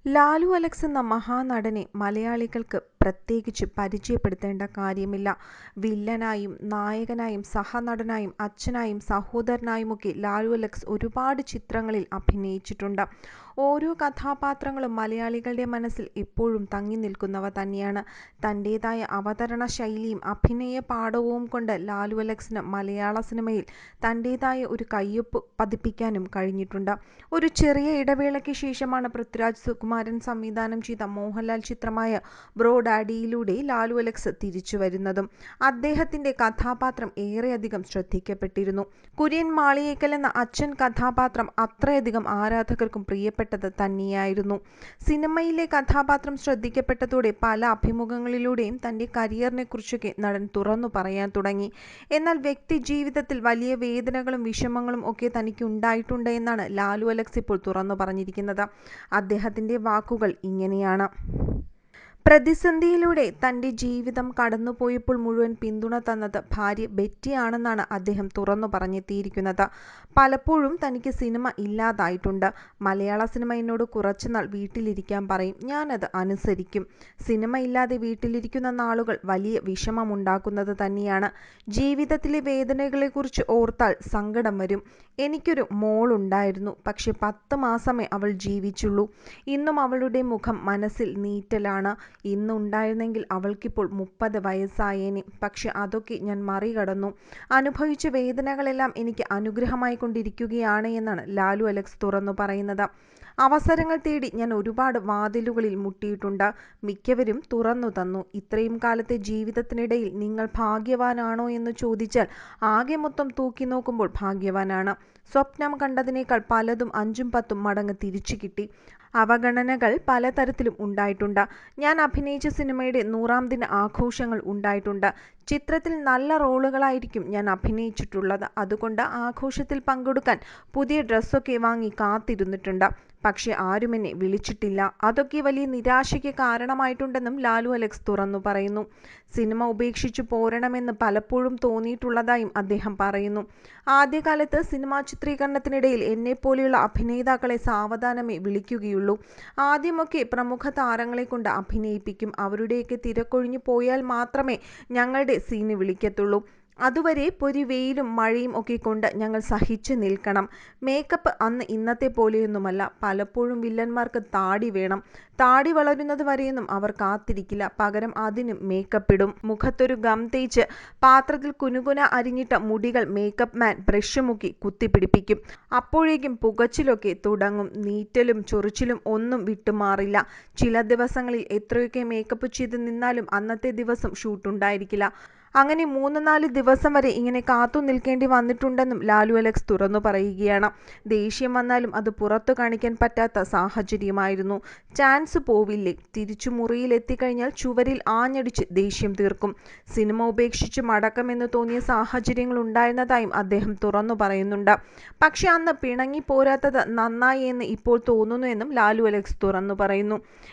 Lalu Alex എന്ന മഹാനടനെ മലയാളികൾക്ക് പ്രത്യേകിച്ച് പരിചയപ്പെടുത്തേണ്ട കാര്യമില്ല. വില്ലനായും നായകനായും സഹനടനായും അച്ഛനായും സഹോദരനായുമൊക്കെ ലാലു അലക്സ് ഒരുപാട് ചിത്രങ്ങളിൽ അഭിനയിച്ചിട്ടുണ്ട്. ഓരോ കഥാപാത്രങ്ങളും മലയാളികളുടെ മനസ്സിൽ എപ്പോഴും തങ്ങി നിൽക്കുന്നവ തന്നെയാണ്. തൻ്റേതായ അവതരണ ശൈലിയും അഭിനയ പാടവവും കൊണ്ട് ലാലു അലക്സിന് മലയാള സിനിമയിൽ തൻ്റേതായ ഒരു കയ്യൊപ്പ് പതിപ്പിക്കാനും കഴിഞ്ഞിട്ടുണ്ട്. ഒരു ചെറിയ ഇടവേളയ്ക്ക് ശേഷമാണ് പൃഥ്വിരാജ് സുകുമാരൻ സംവിധാനം ചെയ്ത മോഹൻലാൽ ചിത്രമായ ബ്രോ ഡാഡിയിലൂടെ ലാലു അലക്സ് തിരിച്ചു വരുന്നതും. അദ്ദേഹത്തിന്റെ കഥാപാത്രം ഏറെയധികം ശ്രദ്ധിക്കപ്പെട്ടിരുന്നു. കുര്യൻ മാളിയേക്കൽ എന്ന അച്ഛൻ കഥാപാത്രം അത്രയധികം ആരാധകർക്കും പ്രിയപ്പെട്ടത് തന്നെയായിരുന്നു. സിനിമയിലെ കഥാപാത്രം ശ്രദ്ധിക്കപ്പെട്ടതോടെ പല അഭിമുഖങ്ങളിലൂടെയും തന്റെ കരിയറിനെ കുറിച്ചൊക്കെ നടൻ തുറന്നു പറയാൻ തുടങ്ങി. എന്നാൽ വ്യക്തി ജീവിതത്തിൽ വലിയ വേദനകളും വിഷമങ്ങളും ഒക്കെ തനിക്ക് ഉണ്ടായിട്ടുണ്ട് എന്നാണ് ലാലു അലക്സ് ഇപ്പോൾ തുറന്നു പറഞ്ഞിരിക്കുന്നത്. അദ്ദേഹത്തിന്റെ വാക്കുകൾ ഇങ്ങനെയാണ്. പ്രതിസന്ധിയിലൂടെ തൻ്റെ ജീവിതം കടന്നുപോയപ്പോൾ മുഴുവൻ പിന്തുണ തന്നത് ഭാര്യ ബെറ്റിയാണെന്നാണ് അദ്ദേഹം തുറന്നു പറഞ്ഞെത്തിയിരിക്കുന്നത്. പലപ്പോഴും തനിക്ക് സിനിമ ഇല്ലാതായിട്ടുണ്ട്. മലയാള സിനിമ എന്നോട് കുറച്ചുനാൾ വീട്ടിലിരിക്കാൻ പറയും, ഞാനത് അനുസരിക്കും. സിനിമ ഇല്ലാതെ വീട്ടിലിരിക്കുന്ന നാളുകൾ വലിയ വിഷമമുണ്ടാക്കുന്നത് തന്നെയാണ്. ജീവിതത്തിലെ വേദനകളെക്കുറിച്ച് ഓർത്താൽ സങ്കടം വരും. എനിക്കൊരു മോളുണ്ടായിരുന്നു. പക്ഷെ 10 മാസമേ അവൾ ജീവിച്ചുള്ളൂ. ഇന്നും അവളുടെ മുഖം മനസ്സിൽ നീറ്റലാണ്. ഇന്നുണ്ടായിരുന്നെങ്കിൽ അവൾക്കിപ്പോൾ 30 വയസ്സായേനെ. പക്ഷെ അതൊക്കെ ഞാൻ മറികടന്നു. അനുഭവിച്ച വേദനകളെല്ലാം എനിക്ക് അനുഗ്രഹമായി കൊണ്ടിരിക്കുകയാണ് എന്നാണ് ലാലു അലക്സ് തുറന്നു പറയുന്നത്. അവസരങ്ങൾ തേടി ഞാൻ ഒരുപാട് വാതിലുകളിൽ മുട്ടിയിട്ടുണ്ട്. മിക്കവരും തുറന്നു തന്നു. ഇത്രയും കാലത്തെ ജീവിതത്തിനിടയിൽ നിങ്ങൾ ഭാഗ്യവാനാണോ എന്ന് ചോദിച്ചാൽ ആകെ മൊത്തം തൂക്കി നോക്കുമ്പോൾ ഭാഗ്യവാനാണ്. സ്വപ്നം കണ്ടതിനേക്കാൾ പലതും 5ഉം 10ഉം മടങ്ങ് തിരിച്ചു കിട്ടി. അവഗണനകൾ പലതരത്തിലും ഉണ്ടായിട്ടുണ്ട്. ഞാൻ അഭിനയിച്ച സിനിമയുടെ 100ാം ദിന ആഘോഷങ്ങൾ ഉണ്ടായിട്ടുണ്ട്. ചിത്രത്തിൽ നല്ല റോളുകളായിരിക്കും ഞാൻ അഭിനയിച്ചിട്ടുള്ളത്. അതുകൊണ്ട് ആഘോഷത്തിൽ പങ്കെടുക്കാൻ പുതിയ ഡ്രസ്സൊക്കെ വാങ്ങി കാത്തിരുന്നിട്ടുണ്ട്. പക്ഷെ ആരും എന്നെ വിളിച്ചിട്ടില്ല. അതൊക്കെ വലിയ നിരാശയ്ക്ക് കാരണമായിട്ടുണ്ടെന്നും ലാലു അലക്സ് തുറന്നു പറയുന്നു. സിനിമ ഉപേക്ഷിച്ചു പോരണമെന്ന് പലപ്പോഴും തോന്നിയിട്ടുള്ളതായും അദ്ദേഹം പറയുന്നു. ആദ്യകാലത്ത് സിനിമാ ചിത്രീകരണത്തിനിടയിൽ എന്നെപ്പോലെയുള്ള അഭിനേതാക്കളെ സാവധാനമേ വിളിക്കുകയുള്ളൂ. ആദ്യമൊക്കെ പ്രമുഖ താരങ്ങളെ കൊണ്ട് അഭിനയിപ്പിക്കും. അവരുടെയൊക്കെ തിരക്കൊഴിഞ്ഞു പോയാൽ മാത്രമേ ഞങ്ങളുടെ സീന് വിളിക്കത്തുള്ളൂ. അതുവരെ പൊരി വെയിലും മഴയും ഒക്കെ കൊണ്ട് ഞങ്ങൾ സഹിച്ചു നിൽക്കണം. മേക്കപ്പ് അന്ന് ഇന്നത്തെ പോലെയൊന്നുമല്ല. പലപ്പോഴും വില്ലന്മാർക്ക് താടി വേണം. താടി വളരുന്നത് വരെയൊന്നും അവർ കാത്തിരിക്കില്ല. പകരം അതിനും മേക്കപ്പ് ഇടും. മുഖത്തൊരു ഗം തേച്ച് പാത്രത്തിൽ കുനുകുന അരിഞ്ഞിട്ട മുടികൾ മേക്കപ്പ് മാൻ ബ്രഷ് മുക്കി കുത്തിപ്പിടിപ്പിക്കും. അപ്പോഴേക്കും പുകച്ചിലൊക്കെ തുടങ്ങും. നീറ്റലും ചൊറിച്ചിലും ഒന്നും വിട്ടുമാറില്ല. ചില ദിവസങ്ങളിൽ എത്രയൊക്കെ മേക്കപ്പ് ചെയ്ത് നിന്നാലും അന്നത്തെ ദിവസം ഷൂട്ടുണ്ടായിരിക്കില്ല. അങ്ങനെ 3-4 ദിവസം വരെ ഇങ്ങനെ കാത്തു നിൽക്കേണ്ടി വന്നിട്ടുണ്ടെന്നും ലാലു അലക്സ് തുറന്നു പറയുകയാണ്. ദേഷ്യം വന്നാലും അത് പുറത്തു കാണിക്കാൻ പറ്റാത്ത സാഹചര്യമായിരുന്നു. ചാൻസ് പോവില്ലേ? തിരിച്ചു മുറിയിൽ എത്തിക്കഴിഞ്ഞാൽ ചുവരിൽ ആഞ്ഞടിച്ച് ദേഷ്യം തീർക്കും. സിനിമ ഉപേക്ഷിച്ച് മടക്കമെന്ന് തോന്നിയ സാഹചര്യങ്ങൾ ഉണ്ടായിരുന്നതായും അദ്ദേഹം തുറന്നു പറയുന്നുണ്ട്. പക്ഷെ അന്ന് പിണങ്ങി പോരാത്തത് നന്നായി എന്ന് ഇപ്പോൾ തോന്നുന്നു എന്നും ലാലു അലക്സ് തുറന്നു പറയുന്നു.